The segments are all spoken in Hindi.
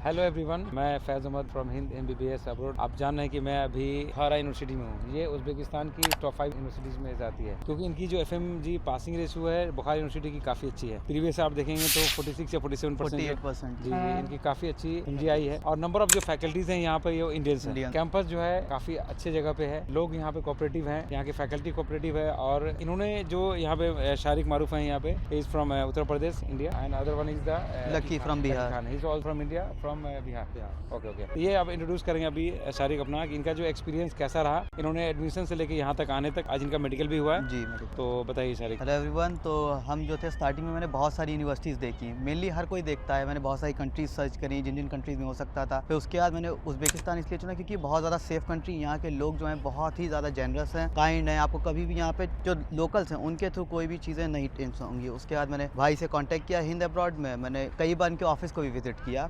हेलो एवरीवन, मैं Faiz Ahmad from Hind MBBS abroad. आप जान रहे हैं कि मैं अभी बुखारा यूनिवर्सिटी में हूँ। ये उज़्बेकिस्तान की टॉप 5 यूनिवर्सिटीज़ में से आती है, क्योंकि इनकी जो FMG पासिंग रेशियो है बुखारा यूनिवर्सिटी की काफ़ी अच्छी है। प्रीवियस आप देखेंगे तो 46 या 47% जी इनकी काफ़ी अच्छी MGI है। और नंबर ऑफ जो फैकल्टीज़ हैं यहाँ पर ये इंडियंस हैं। कैंपस जो है काफ़ी अच्छे जगह पे है, लोग यहाँ पे कोऑपरेटिव हैं, यहाँ की फैकल्टी कोऑपरेटिव है। और इन्होंने जो यहाँ पे शारिक मारूफ है, यहाँ पे is from Uttar Pradesh India, and other one is the lucky from Bihar, he is all from India from Bihar. Okay. ये आप इंट्रोड्यूस करेंगे अभी शारिक अपना कि इनका जो एक्सपीरियंस कैसा रहा, इन्होंने एडमिशन से लेके यहाँ तक आने तक, आज इनका मेडिकल भी हुआ है जी। तो बताइए शारिक। हेलो एवरीवन, तो हम जो थे स्टार्टिंग में मैंने बहुत सारी यूनिवर्सिटीज़ देखी, मेनली हर कोई देखता है। मैंने बहुत सारी कंट्रीज सर्च करी जिन कंट्रीज़ में हो सकता था। फिर उसके बाद मैंने उज़्बेकिस्तान इसलिए चुना क्योंकि बहुत ज़्यादा सेफ कंट्री, यहाँ के लोग जो हैं बहुत ही ज़्यादा जेनरस हैं, काइंड हैं। आपको कभी भी यहाँ पे जो लोकल्स हैं उनके थ्रू कोई भी चीज़ें नहीं टेंशन होंगी। उसके बाद मैंने भाई से कॉन्टैक्ट किया हिंद अब्रॉड में, मैंने कई बार इनके ऑफिस को भी विजिट किया।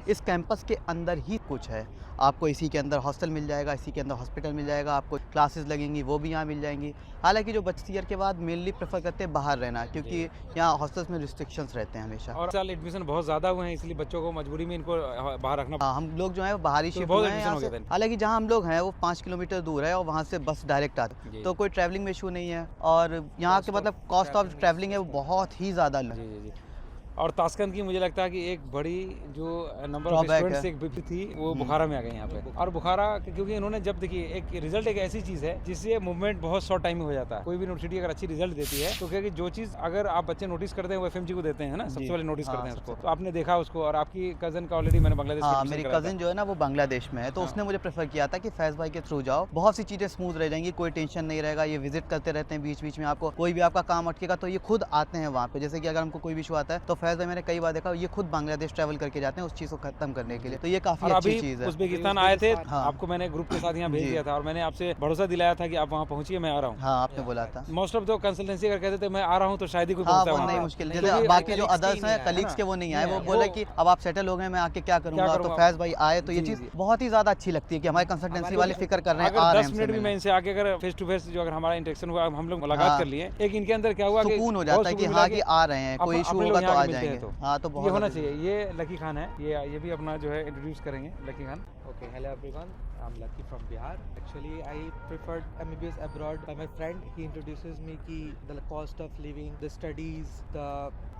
इस कैंपस के अंदर ही कुछ है, आपको इसी के अंदर हॉस्टल मिल जाएगा, इसी के अंदर हॉस्पिटल मिल जाएगा, आपको क्लासेस लगेंगी वो भी यहाँ मिल जाएंगी। हालांकि जो बच्चे ईयर के बाद मेनली प्रेफर करते हैं बाहर रहना, क्योंकि यहाँ हॉस्टल्स में रिस्ट्रिक्शंस रहते हैं हमेशा। और साल एडमिशन बहुत ज़्यादा हुए हैं, इसलिए बच्चों को मजबूरी में इनको बाहर रखना। हाँ, हम लोग जो है बाहर ही शिफ्ट हुए हैं यहाँ से। हालांकि जहाँ हम लोग हैं वो 5 किलोमीटर दूर है और वहाँ से बस डायरेक्ट आती है, तो कोई ट्रैवलिंग में इशू नहीं है। और यहाँ के मतलब कॉस्ट ऑफ ट्रैवलिंग है वो बहुत ही ज़्यादा लो। जी। और ताशकंद की मुझे लगता है कि एक बड़ी जो नंबर ऑफ स्टूडेंट्स एक बीपी थी वो बुखारा में आ गई यहाँ पे। और बुखारा क्योंकि इन्होंने जब देखिए एक रिजल्ट एक ऐसी चीज़ है जिससे मूवमेंट बहुत शॉर्ट टाइम में हो जाता है। कोई भी यूनिवर्सिटी अगर अच्छी रिजल्ट देती है तो क्योंकि जो चीज़ अगर आप बच्चे नोटिस करते हैं वो FMG को देते हैं ना, सबसे पहले नोटिस करते हैं उसको। तो आपने देखा उसको, और आपकी कजन का ऑलरेडी मैंने बांग्लादेश। हाँ, मेरी कजन जो है ना वो बांग्लादेश में है, तो उसने मुझे प्रेफर किया था कि फैज़ भाई के थ्रू जाओ, बहुत सी चीज़ें स्मूथ रह जाएंगी, कोई टेंशन नहीं रहेगा। ये विजिट करते रहते हैं बीच बीच में, आपको कोई भी आपका काम अटकेगा तो ये खुद आते हैं वहाँ पे। जैसे कि अगर हमको कोई भी इशू आता है तो फैज़ भाई मैंने कई बार ये खुद बांग्लादेश ट्रैवल करके जाते हैं उस चीज़ को खत्म करने के लिए, तो ये काफी अच्छी चीज़ है। उज़्बेकिस्तान आए थे, आपको मैंने ग्रुप के साथ यहाँ भेज दिया था और मैंने आपसे भरोसा दिलाया था कि आप वहाँ पहुँचिए, मैं आ रहा हूँ। हाँ, आपने बोला था। मोस्ट ऑफ द कंसल्टेंसी अगर कहते थे मैं आ रहा हूँ तो शायद ही कोई पहुँचता है, नहीं मुश्किल। जैसे बाकी जो अदर्स हैं कलीग्स के वो नहीं आए, वो बोले कि अब आप सेटल हो गए, मैं आके क्या करूँगा। तो फैज़ भाई आए तो ये चीज़ बहुत ही ज़्यादा अच्छी लगती है कि हमारे कंसल्टेंसी वाले फिक्र कर रहे हैं। 10 मिनट भी मैं इनसे आके अगर फेस टू फेस जो अगर हमारा इंटरेक्शन हुआ, हम लोग मुलाकात कर लिए, एक इनके अंदर क्या हुआ, सुकून हो जाता है कि हाँ कि आ रहे हैं, कोई इशू होगा तो आ जाएंगे। हाँ, तो ये होना चाहिए। ये लकी खान है, ये भी अपना जो है इंट्रोड्यूस करेंगे। Lucky Khan. Okay, hello everyone. I'm Lucky from Bihar. Actually, I preferred MBBS abroad by my friend. He introduces me कि the cost of living, the studies, the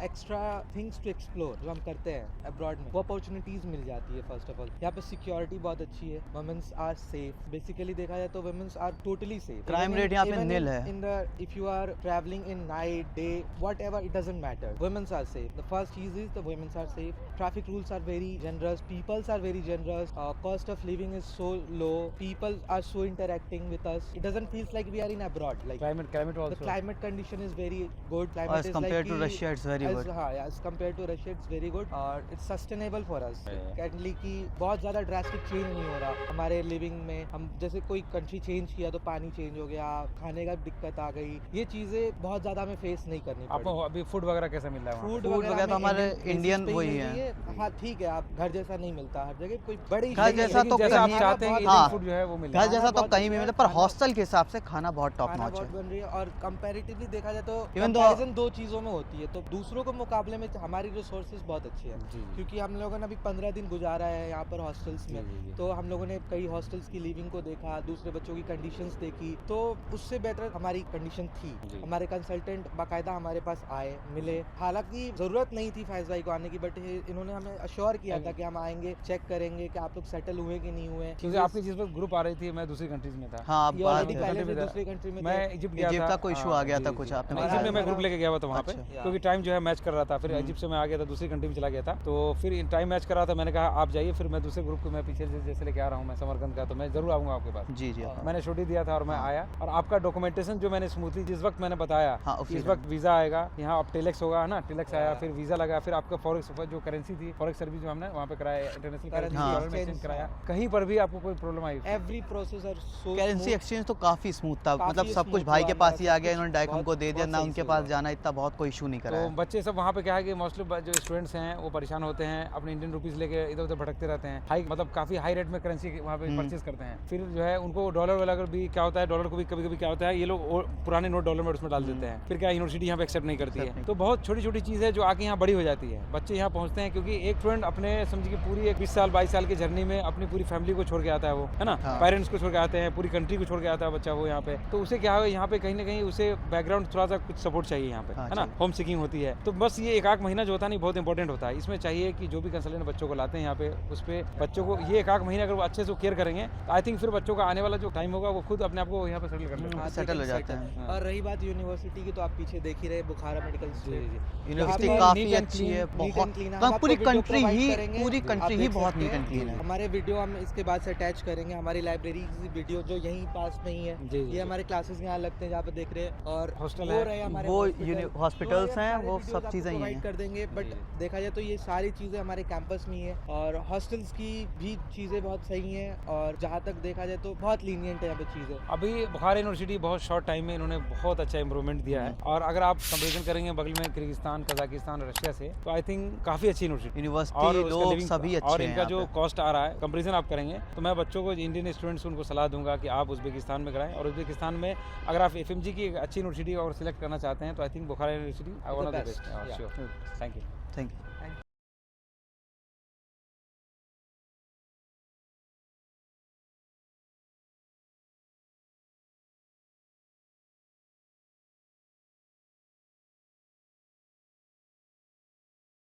extra things to explore जो हम करते हैं abroad में, वो opportunities मिल जाती है। First of all, यहाँ पे security बहुत अच्छी है, women's are safe. Basically देखा जाए तो women's are totally safe. Crime rate यहाँ पे nil है. If you are traveling in night, day, whatever, it doesn't matter. Women's are safe. The first cheese is the women's are safe. Traffic rules are very generous. Peoples are very generous. Cost of living is so low. People are so interacting with us. It doesn't feel like we are in abroad. Like climate also. The climate condition is very good. Climate as compared to Russia, it's very good. As compared to Russia, it's very good. It's sustainable for us. Currently कि बहुत ज़्यादा drastic change नहीं हो रहा हमारे living में। हम जैसे कोई country change किया तो पानी change हो गया, खाने का दिक्कत आ गई, ये चीज़ें बहुत ज़्यादा हमें face नहीं करनी पड़ी। आपको अभी फूड वगैरह कैसा मिल रहा है? फूड वगैरह तो हमारे इंडियन वही है। हाँ ठीक है, आप घर जैसा नहीं मिलता हर जगह, कोई बड़ी घर जैसा तो आप चाहते हैं कि फूड जो है वो मिले, घर जैसा तो कहीं भी मिले, पर हॉस्टल के हिसाब से खाना बहुत टॉप नॉच है बन रही है। और कंपैरेटिवली देखा जाए तो कंपैरिजन दो चीज़ों में होती है, तो दूसरों के मुकाबले में हमारी रिसोर्सेज बहुत अच्छी है, क्योंकि हम लोगों ने अभी 15 दिन गुजारा है यहाँ पर हॉस्टल्स में। तो हम लोगों ने कई हॉस्टल्स की लिविंग को देखा, दूसरे बच्चों की कंडीशंस देखी, तो उससे बेहतर हमारी कंडीशन थी। हमारे कंसल्टेंट बाकायदा हमारे पास आए, मिले। हालांकि जरूरत नहीं थी फैज़ भाई को आने की, बट इन्होंने हमें अश्योर किया था कि हम आएंगे, चेक करेंगे कि आप लोग सेटल हुए कि नहीं हुए। क्योंकि आपकी जिस वक्त ग्रुप आ रही थी, मैं दूसरी कंट्रीज में था। हाँ, दूसरी कंट्री में मैं इजिप्ट गया था। का कोई इशू आ गया था कुछ, आपने इजिप्ट में मैं ग्रुप लेके गया हुआ था वहाँ पे, क्योंकि टाइम जो है मैच कर रहा था। फिर इजिप्ट से मैं आ गया था, दूसरी कंट्री में चला गया था, तो फिर टाइम मैच कर रहा था। मैंने कहा आप जाइए, फिर मैं दूसरे ग्रुप को मैं पीछे जैसे लेके आ रहा हूँ, मैं समरकंद का, तो मैं जरूर आऊँगा आपके पास। जी। मैंने छुट्टी दिया था और मैं आया, और आपका डॉक्यूमेंटेशन जो मैंने स्मूथली जिस वक्त मैंने बताया, इस वक्त वीजा आएगा, यहाँ अब टेलेक्स होगा ना, टेलेक्स आया, फिर वीजा लगा, फिर आपका फॉरेक्स जो करेंसी थी, फॉरेक्स सर्विस जो हमने वहाँ पे कराया, इंटरनेशनल करेंसी कराया, कहीं पर भी आपको कोई प्रॉब्लम आई? Every process are so currency exchange तो काफ़ी स्मूथ था, काफी मतलब सब कुछ smooth भाई हुआ के पास ही हमारा, आ सब गया, कुछ इन्होंने डायरेक्ट बहुत- हमको दे दिया, बहुत ना सही उनके से पास हुआ। जाना, इतना बहुत कोई इशू नहीं करा तो है। बच्चे सब वहाँ पे क्या है कि मोस्टली जो स्टूडेंट्स हैं वो परेशान होते हैं, अपने इंडियन रुपीस लेके इधर उधर भटकते रहते हैं, हाई मतलब काफ़ी हाई रेट में करेंसी वहाँ पे परचेज करते हैं। फिर जो है उनको डॉलर वाला भी क्या होता है, डॉलर को भी कभी कभी क्या होता है, ये लोग पुराने नोट डॉलर में उसमें डाल देते हैं, फिर क्या यूनिवर्सिटी यहाँ पे एक्सेप्ट नहीं करती है। तो बहुत छोटी छोटी चीज़ है जो आके यहाँ बड़ी हो जाती है। बच्चे यहाँ पहुँचते हैं क्योंकि एक स्टूडेंट अपने समझ के पूरी एक 20 साल 22 साल की जर्नी में अपनी पूरी फैमिली को छोड़ के आता है, वो है ना, पेरेंट्स को छोड़ के आते हैं, पूरी कंट्री को छोड़ के आता है बच्चा वो यहाँ पे। तो उसे क्या है, यहाँ पे कहीं ना कहीं उसे बैकग्राउंड थोड़ा सा कुछ सपोर्ट चाहिए यहाँ पे, है ना, होम सीकिंग होती है। तो बस ये 1-8 महीना जो होता है नहीं बहुत इंपॉर्टेंट होता है। इसमें चाहिए कि जो भी कंसल्टेंट बच्चों को लाते हैं यहाँ पे, उस पर बच्चों को ये 1-8 महीना अगर वो अच्छे से केयर करेंगे तो आई थिंक फिर बच्चों का आने वाला जो टाइम होगा वो खुद अपने आप को यहाँ पे सेटल कर लेते हैं। सेटल हो जाते हैं। और रही बात यूनिवर्सिटी की, तो आप पीछे देख ही रहे बुखारा मेडिकल स्ट्रीट, यूनिवर्सिटी यहाँ पे काफ़ी neat and अच्छी clean, है, neat and बहुत clean है। तो हम पूरी आपको video कंट्री provide ही करेंगे, पूरी आप कंट्री ही देख बहुत सकते नीट एंड हैं। क्लीन है। हमारे वीडियो हम इसके बाद से अटैच करेंगे, हमारी लाइब्रेरी की वीडियो जो यहीं पास में ही है, जी, जी, ये हमारे क्लासेस यहाँ लगते हैं जहाँ पे देख रहे हैं, और हॉस्टल वो है, रहे हमारे वो hospital, हॉस्पिटल्स तो ये हैं, सारे वो videos सब आपको चीज़ें ही provide हैं। कर देंगे। बट जी। देखा जाए तो ये सारी चीज़ें हमारे कैंपस में ही है, और हॉस्टल्स की भी चीज़ें बहुत सही हैं, और जहाँ तक देखा जाए तो बहुत लीनियंट है यहाँ पे चीज़ें। अभी बुखारा यूनिवर्सिटी बहुत शॉर्ट टाइम में इन्होंने बहुत अच्छा इंप्रूवमेंट दिया है, और अगर आप कंपेरिजन करेंगे बगल में किर्गिस्तान, कजाकिस्तान, रशिया से, तो आई थिंक काफ़ी अच्छी यूनिवर्सिटी यूनिवर्सिटी लोग सभी अच्छे और हैं इनका यहाँ जो पे। कॉस्ट आ रहा है कंपेरिजन आप करेंगे, तो मैं बच्चों को, इंडियन स्टूडेंट्स, उनको सलाह दूंगा कि आप उज़्बेकिस्तान में कराएं। और उज़्बेकिस्तान में अगर आप एफएमजी की एक अच्छी यूनिवर्सिटी और सिलेक्ट करना चाहते हैं तो I think Bukhara university one of the best, best. yeah. Sure, thank you. Thank you.